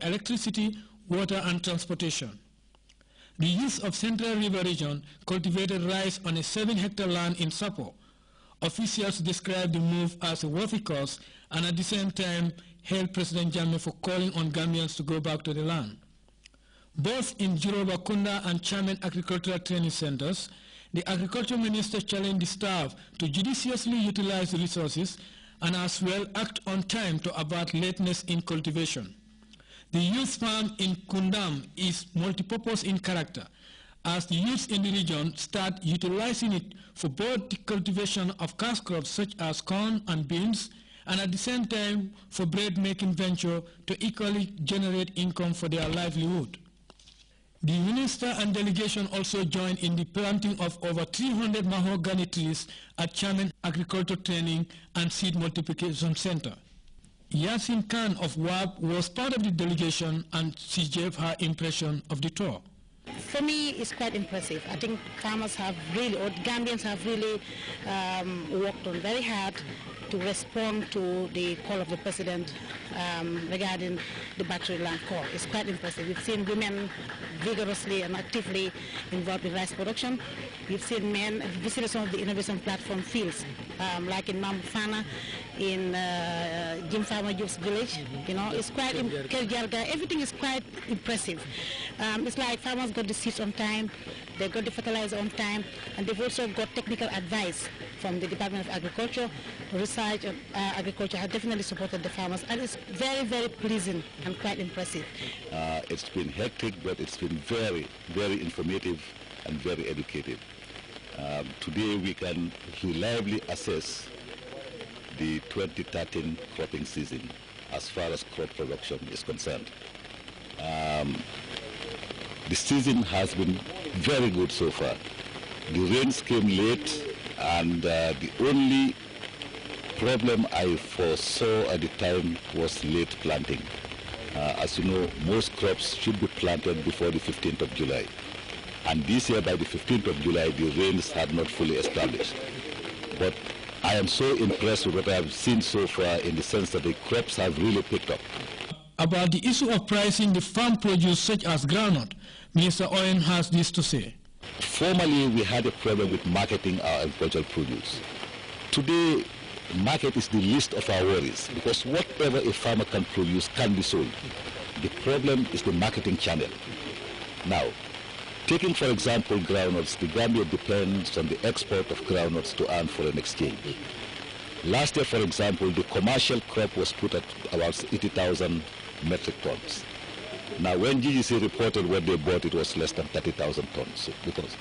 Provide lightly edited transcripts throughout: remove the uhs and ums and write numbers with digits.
electricity, water and transportation. The youth of Central River Region cultivated rice on a 7-hectare land in Sapo. Officials described the move as a worthy cause and at the same time hailed President Jammeh for calling on Gambians to go back to the land. Both in Juroba Kunda and Chairman Agricultural Training Centers, the Agriculture Minister challenged the staff to judiciously utilize the resources and as well act on time to avert lateness in cultivation. The youth farm in Kundam is multipurpose in character, as the youth in the region start utilizing it for both the cultivation of cash crops such as corn and beans, and at the same time for bread-making venture to equally generate income for their livelihood. The minister and delegation also joined in the planting of over 300 mahogany trees at Chairman Agriculture Training and Seed Multiplication Center. Yasin Khan of WAB was part of the delegation and she gave her impression of the tour. For me, it's quite impressive. I think farmers have really, or Gambians have really worked on very hard to respond to the call of the president regarding the battery land call. It's quite impressive. We've seen women vigorously and actively involved in rice production. We've seen men visit some of the innovation platform fields, like in Mamfana, in Jim Farmer Juice Village. You know, it's quite in Kerjarga. Everything is quite impressive. It's like farmers got the seeds on time, they got the fertilizer on time, and they've also got technical advice from the Department of Agriculture. Research and agriculture have definitely supported the farmers, and it's very, very pleasing and quite impressive. It's been hectic, but it's been very, very informative and very educative. Today we can reliably assess the 2013 cropping season as far as crop production is concerned. The season has been very good so far. The rains came late, and the only problem I foresaw at the time was late planting. As you know, most crops should be planted before the 15th of July. And this year, by the 15th of July, the rains had not fully established. But I am so impressed with what I have seen so far in the sense that the crops have really picked up. About the issue of pricing the farm produce such as groundnut, Mr. Owen has this to say. Formerly, we had a problem with marketing our agricultural produce. Today, market is the least of our worries because whatever a farmer can produce can be sold. The problem is the marketing channel. Now, taking for example groundnuts, the Gambia depends on the export of groundnuts to earn foreign exchange. Last year, for example, the commercial crop was put at about 80,000 metric tons. Now, when GGC reported what they bought, it was less than 30,000 tons. Because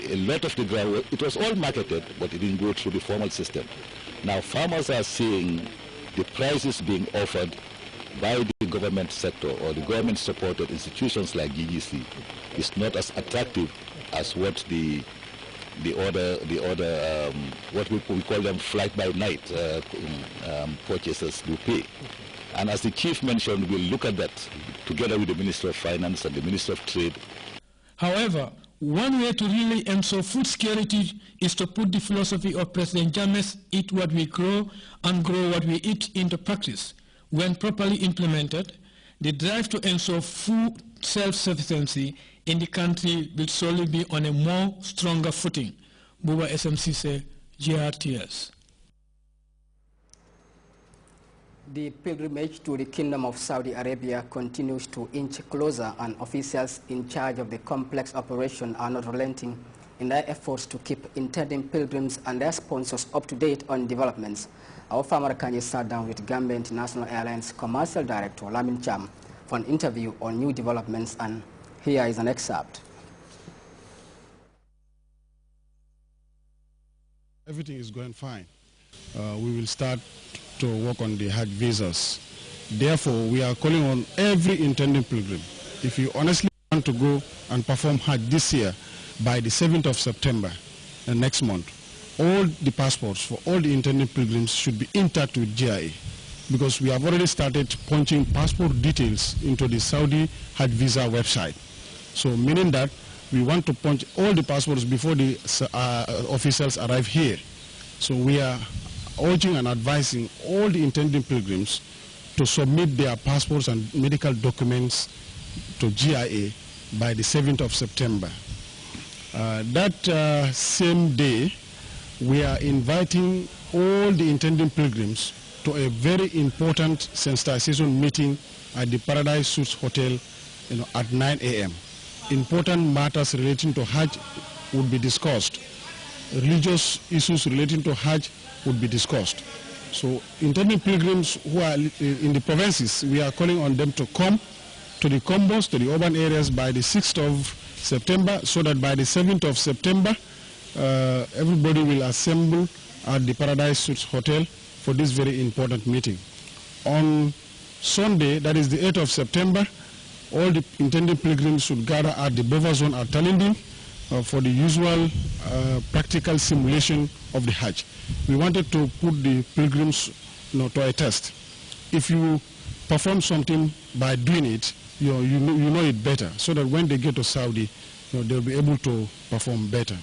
a lot of the ground, it was all marketed, but it didn't go through the formal system. Now, farmers are seeing the prices being offered by the government sector or the government-supported institutions like GGC is not as attractive as what what we call them flight-by-night purchasers will pay. And as the chief mentioned, we'll look at that together with the Minister of Finance and the Minister of Trade. However, one way to really ensure food security is to put the philosophy of President Jammeh's "eat what we grow and grow what we eat" into practice. When properly implemented, the drive to ensure food self-sufficiency in the country will solely be on a more stronger footing. Buba SMCC, GRTS. The pilgrimage to the Kingdom of Saudi Arabia continues to inch closer, and officials in charge of the complex operation are not relenting in their efforts to keep intending pilgrims and their sponsors up to date on developments. Our farmer Kanye sat down with Gambia International Airlines Commercial Director Lamin Cham for an interview on new developments, and here is an excerpt. Everything is going fine. We will start to work on the Hajj visas. Therefore, we are calling on every intending pilgrim. If you honestly want to go and perform Hajj this year by the 7th of September, next month, all the passports for all the intending pilgrims should be intact with GIA, because we have already started punching passport details into the Saudi Hajj visa website. So meaning that we want to punch all the passports before the officials arrive here. So we are urging and advising all the intending pilgrims to submit their passports and medical documents to GIA by the 7th of September. That same day, we are inviting all the intending pilgrims to a very important sensitization meeting at the Paradise Suites Hotel, at 9 a.m. Important matters relating to Hajj would be discussed. Religious issues relating to Hajj would be discussed. So intending pilgrims who are in the provinces, we are calling on them to come to the combos, to the urban areas by the 6th of September, so that by the 7th of September, everybody will assemble at the Paradise Suites Hotel for this very important meeting. On Sunday, that is the 8th of September, all the intending pilgrims should gather at the buffer zone at Talinding for the usual practical simulation of the Hajj. We wanted to put the pilgrims to a test. If you perform something by doing it, you know it better, so that when they get to Saudi, they'll be able to perform better.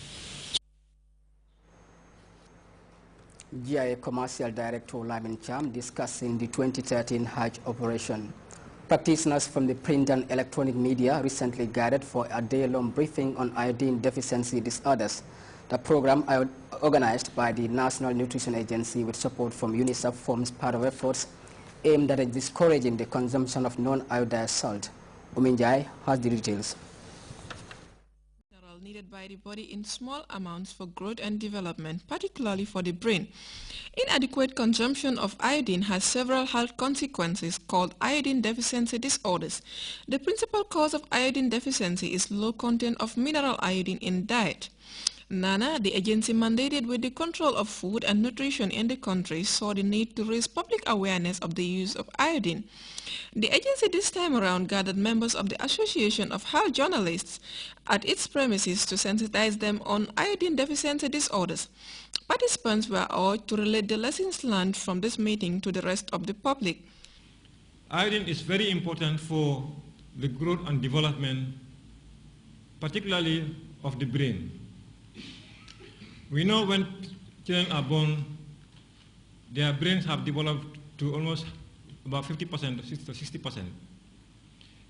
GIA Commercial Director Lamin Cham discussing the 2013 Hajj operation. Practitioners from the print and electronic media recently gathered for a day-long briefing on iodine deficiency disorders. The program, organized by the National Nutrition Agency with support from UNICEF, forms part of efforts aimed at discouraging the consumption of non-iodized salt. Uminjai has the details. Needed by the body in small amounts for growth and development, particularly for the brain. Inadequate consumption of iodine has several health consequences called iodine deficiency disorders. The principal cause of iodine deficiency is low content of mineral iodine in diet. NANA, the agency mandated with the control of food and nutrition in the country, saw the need to raise public awareness of the use of iodine. The agency this time around gathered members of the Association of Health Journalists at its premises to sensitize them on iodine deficiency disorders. Participants were urged to relate the lessons learned from this meeting to the rest of the public. Iodine is very important for the growth and development, particularly of the brain. We know when children are born, their brains have developed to almost about 50% or 60%.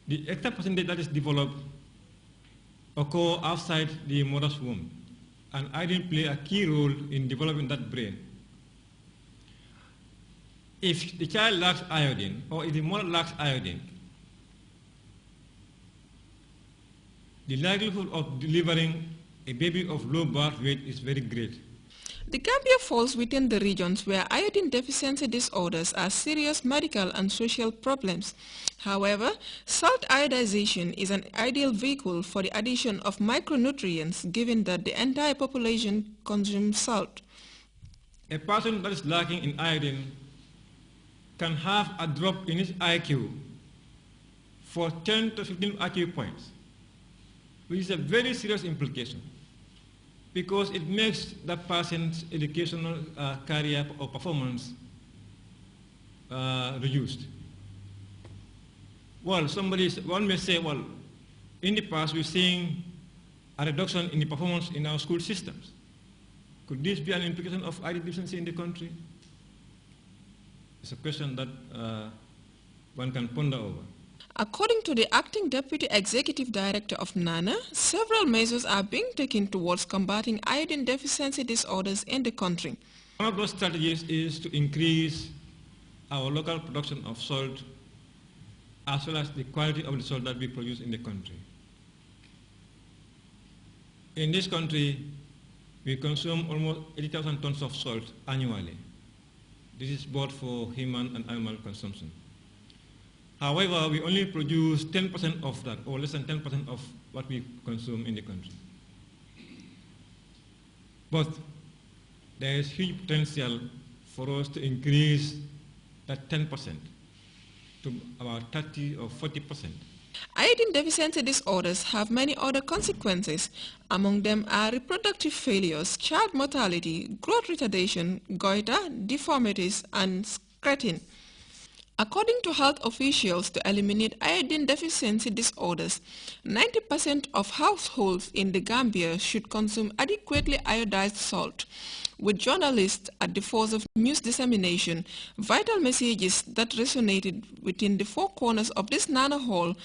The extra percentage that is developed occur outside the mother's womb, and iodine play a key role in developing that brain. If the child lacks iodine, or if the mother lacks iodine, the likelihood of delivering a baby of low birth weight is very great. The Gambia falls within the regions where iodine deficiency disorders are serious medical and social problems. However, salt iodization is an ideal vehicle for the addition of micronutrients, given that the entire population consumes salt. A person that is lacking in iodine can have a drop in his IQ for 10 to 15 IQ points, which is a very serious implication, because it makes that person's educational career or performance reduced. Well, one may say, well, in the past we're seeing a reduction in the performance in our school systems. Could this be an implication of iodine deficiency in the country? It's a question that one can ponder over. According to the Acting Deputy Executive Director of NANA, several measures are being taken towards combating iodine deficiency disorders in the country. One of those strategies is to increase our local production of salt, as well as the quality of the salt that we produce in the country. In this country, we consume almost 80,000 tons of salt annually. This is both for human and animal consumption. However, we only produce 10% of that, or less than 10% of what we consume in the country. But there is huge potential for us to increase that 10% to about 30 or 40%. Iodine deficiency disorders have many other consequences. Among them are reproductive failures, child mortality, growth retardation, goiter, deformities, and scrating. According to health officials, to eliminate iodine deficiency disorders, 90% of households in the Gambia should consume adequately iodized salt. with journalists at the force of news dissemination, vital messages that resonated within the four corners of this Nana Hall